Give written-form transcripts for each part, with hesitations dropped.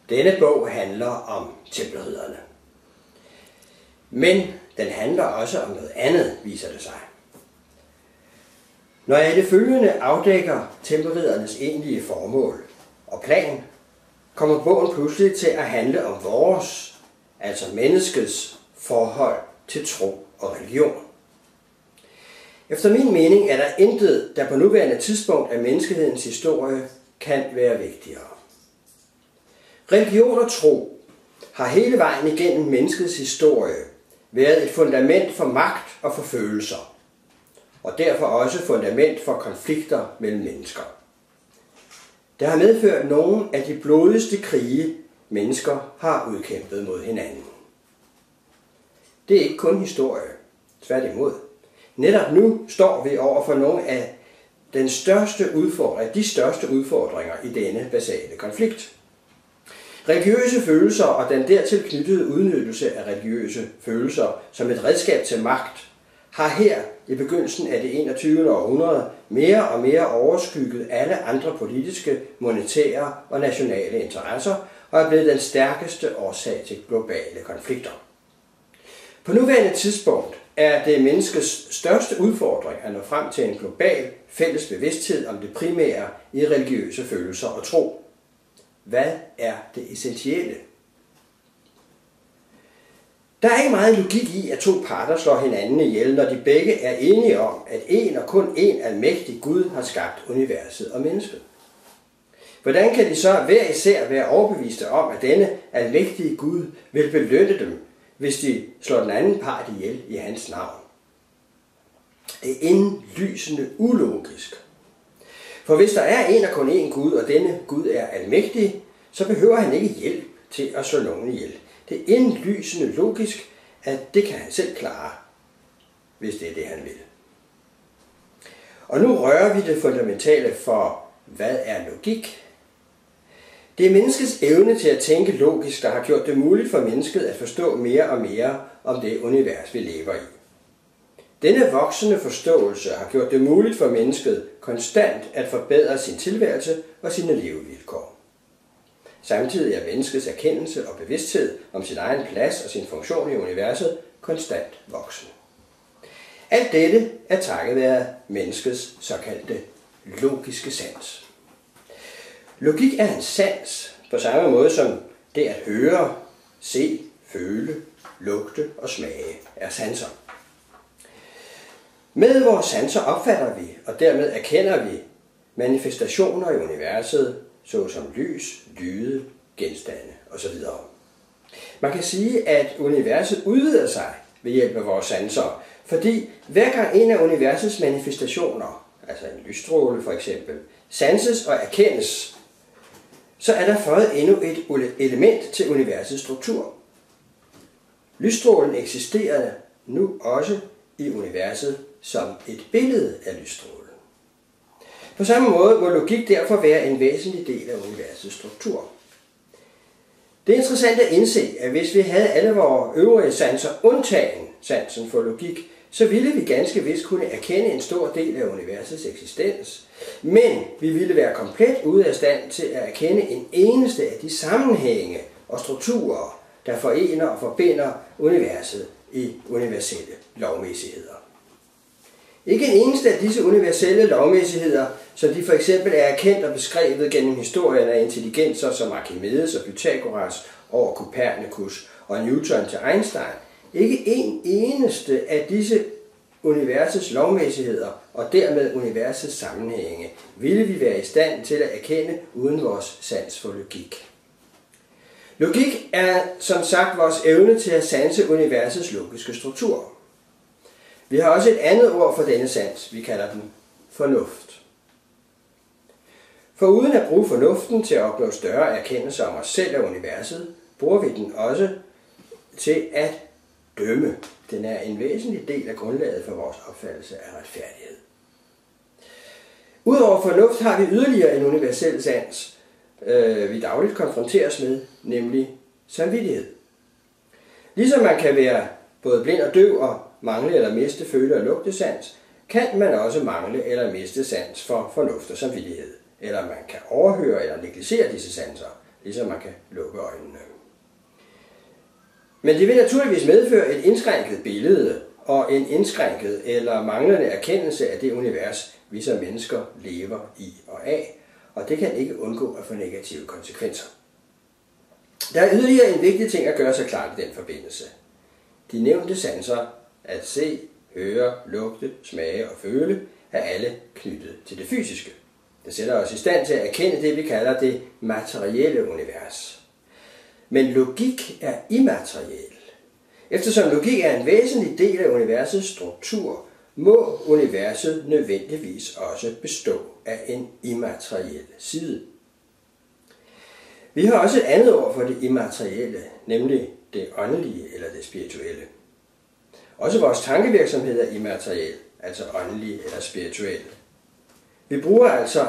Denne bog handler om tempelridderne. Men den handler også om noget andet, viser det sig. Når jeg i det følgende afdækker tempelriddernes egentlige formål og plan, kommer bogen pludselig til at handle om vores, altså menneskets, forhold til tro og religion. Efter min mening er der intet, der på nuværende tidspunkt af menneskehedens historie kan være vigtigere. Religion og tro har hele vejen igennem menneskets historie været et fundament for magt og for følelser, og derfor også fundament for konflikter mellem mennesker. Det har medført nogle af de blodigste krige, mennesker har udkæmpet mod hinanden. Det er ikke kun historie, tværtimod. Netop nu står vi over for nogle af de største udfordringer i denne basale konflikt. Religiøse følelser og den dertil knyttede udnyttelse af religiøse følelser som et redskab til magt har her i begyndelsen af det 21. århundrede mere og mere overskygget alle andre politiske, monetære og nationale interesser og er blevet den stærkeste årsag til globale konflikter. På nuværende tidspunkt er det menneskets største udfordring at nå frem til en global fælles bevidsthed om det primære i religiøse følelser og tro. Hvad er det essentielle? Der er ikke meget logik i, at to parter slår hinanden ihjel, når de begge er enige om, at en og kun en almægtig Gud har skabt universet og mennesket. Hvordan kan de så hver især være overbeviste om, at denne almægtige Gud vil belønne dem, hvis de slår den anden part ihjel i hans navn? Det er indlysende ulogisk. For hvis der er en og kun én Gud, og denne Gud er almægtig, så behøver han ikke hjælp til at slå nogen ihjel. Det er indlysende logisk, at det kan han selv klare, hvis det er det, han vil. Og nu rører vi det fundamentale for, hvad er logik? Det er menneskets evne til at tænke logisk, der har gjort det muligt for mennesket at forstå mere og mere om det univers, vi lever i. Denne voksende forståelse har gjort det muligt for mennesket konstant at forbedre sin tilværelse og sine levevilkår. Samtidig er menneskets erkendelse og bevidsthed om sin egen plads og sin funktion i universet konstant voksende. Alt dette er takket være menneskets såkaldte logiske sans. Logik er en sans på samme måde som det at høre, se, føle, lugte og smage er sanser. Med vores sanser opfatter vi, og dermed erkender vi manifestationer i universet, såsom lys, lyde, genstande osv. Man kan sige, at universet udvider sig ved hjælp af vores sanser, fordi hver gang en af universets manifestationer, altså en lysstråle for eksempel, sanses og erkendes, så er der fået endnu et element til universets struktur. Lysstrålen eksisterer nu også i universet som et billede af lysstrålen. På samme måde må logik derfor være en væsentlig del af universets struktur. Det er interessant at indse, at hvis vi havde alle vores øvrige sanser undtagen sansen for logik, så ville vi ganske vist kunne erkende en stor del af universets eksistens, men vi ville være komplet ude af stand til at erkende en eneste af de sammenhænge og strukturer, der forener og forbinder universet i universelle lovmæssigheder. Ikke en eneste af disse universelle lovmæssigheder, som de for eksempel er erkendt og beskrevet gennem historien af intelligenser som Archimedes og Pythagoras over Copernicus og Newton til Einstein, ikke en eneste af disse universets lovmæssigheder og dermed universets sammenhænge ville vi være i stand til at erkende uden vores sans for logik. Logik er som sagt vores evne til at sanse universets logiske struktur. Vi har også et andet ord for denne sans, vi kalder den fornuft. For uden at bruge fornuften til at opnå større erkendelse om os selv og universet, bruger vi den også til at dømme. Den er en væsentlig del af grundlaget for vores opfattelse af retfærdighed. Udover fornuft har vi yderligere en universel sans, vi dagligt konfronteres med, nemlig samvittighed. Ligesom man kan være både blind og døv og mangle eller miste føle- og lugtesans, kan man også mangle eller miste sans for fornuft og samvittighed. Eller man kan overhøre eller negligere disse sanser, ligesom man kan lukke øjnene. Men det vil naturligvis medføre et indskrænket billede og en indskrænket eller manglende erkendelse af det univers, vi som mennesker lever i og af, og det kan ikke undgå at få negative konsekvenser. Der er yderligere en vigtig ting at gøre sig klart i den forbindelse. De nævnte sanser, at se, høre, lugte, smage og føle, er alle knyttet til det fysiske. Det sætter os i stand til at erkende det, vi kalder det materielle univers. Men logik er immateriel. Eftersom logik er en væsentlig del af universets struktur, må universet nødvendigvis også bestå af en immateriel side. Vi har også et andet ord for det immaterielle, nemlig det åndelige eller det spirituelle. Også vores tankevirksomhed er immateriel, altså åndelig eller spirituel. Vi bruger altså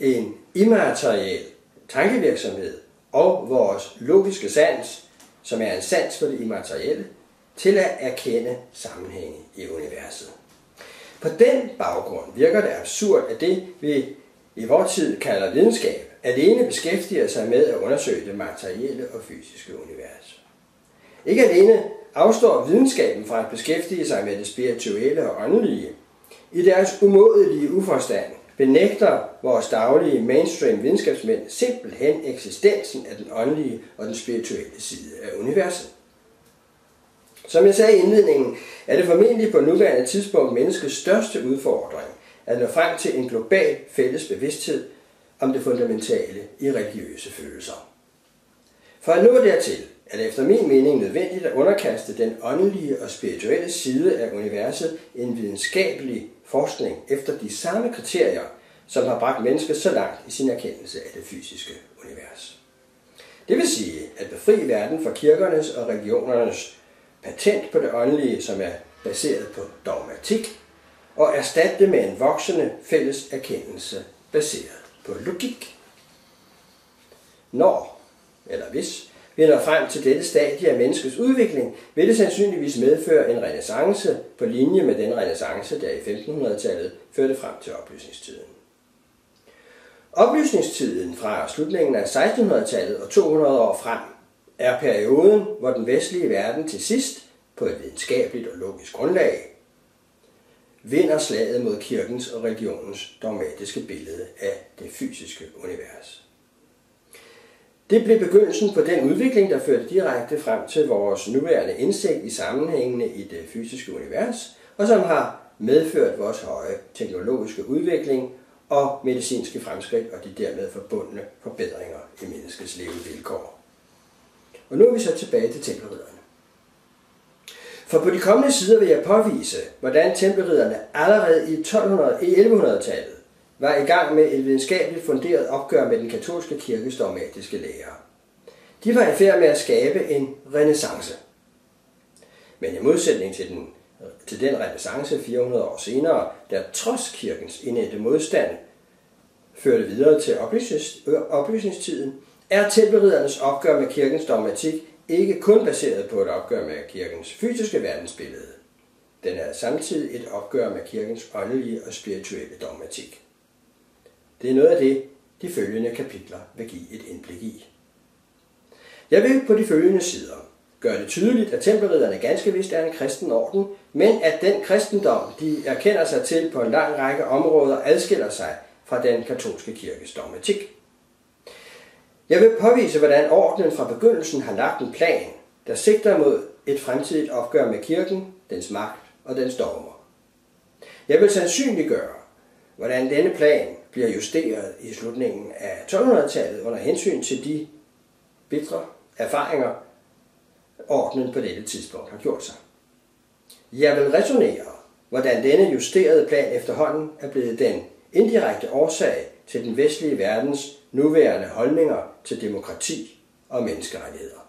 en immateriel tankevirksomhed og vores logiske sans, som er en sans for det immaterielle, til at erkende sammenhænge i universet. På den baggrund virker det absurd, at det, vi i vores tid kalder videnskab, alene beskæftiger sig med at undersøge det materielle og fysiske univers. Ikke alene afstår videnskaben fra at beskæftige sig med det spirituelle og åndelige. I deres umådelige uforstand benægter vores daglige mainstream videnskabsmænd simpelthen eksistensen af den åndelige og den spirituelle side af universet. Som jeg sagde i indledningen, er det formentlig på nuværende tidspunkt menneskets største udfordring at nå frem til en global fælles bevidsthed om det fundamentale i religiøse følelser. For at nå dertil er det efter min mening nødvendigt at underkaste den åndelige og spirituelle side af universet en videnskabelig forskning efter de samme kriterier, som har bragt mennesket så langt i sin erkendelse af det fysiske univers. Det vil sige at befri verden fra kirkernes og religionernes patent på det åndelige, som er baseret på dogmatik, og erstatte det med en voksende fælles erkendelse baseret på logik. Når, eller hvis, vi når frem til dette stadie af menneskets udvikling, vil det sandsynligvis medføre en renæssance på linje med den renæssance, der i 1500-tallet førte frem til oplysningstiden. Oplysningstiden fra slutningen af 1600-tallet og 200 år frem er perioden, hvor den vestlige verden til sidst, på et videnskabeligt og logisk grundlag, vinder slaget mod kirkens og religionens dogmatiske billede af det fysiske univers. Det blev begyndelsen på den udvikling, der førte direkte frem til vores nuværende indsigt i sammenhængene i det fysiske univers, og som har medført vores høje teknologiske udvikling og medicinske fremskridt og de dermed forbundne forbedringer i menneskets levevilkår. Og nu er vi så tilbage til tempelridderne. For på de kommende sider vil jeg påvise, hvordan tempelridderne allerede i 1100-tallet var i gang med et videnskabeligt funderet opgør med den katolske kirkes dogmatiske lære. De var i færd med at skabe en renæssance. Men i modsætning til den renæssance 400 år senere, der trods kirkens indædte modstand førte videre til oplysningstiden, er tempelriddernes opgør med kirkens dogmatik ikke kun baseret på et opgør med kirkens fysiske verdensbillede. Den er samtidig et opgør med kirkens åndelige og spirituelle dogmatik. Det er noget af det, de følgende kapitler vil give et indblik i. Jeg vil på de følgende sider gøre det tydeligt, at tempelridderne ganske vist er en kristen orden, men at den kristendom, de erkender sig til på en lang række områder, adskiller sig fra den katolske kirkes dogmatik. Jeg vil påvise, hvordan ordenen fra begyndelsen har lagt en plan, der sigter mod et fremtidigt opgør med kirken, dens magt og dens dogmer. Jeg vil sandsynliggøre, hvordan denne plan bliver justeret i slutningen af 1200-tallet under hensyn til de bitre erfaringer, ordenen på dette tidspunkt har gjort sig. Jeg vil resonere, hvordan denne justerede plan efterhånden er blevet den indirekte årsag til den vestlige verdens nuværende holdninger til demokrati og menneskerettigheder.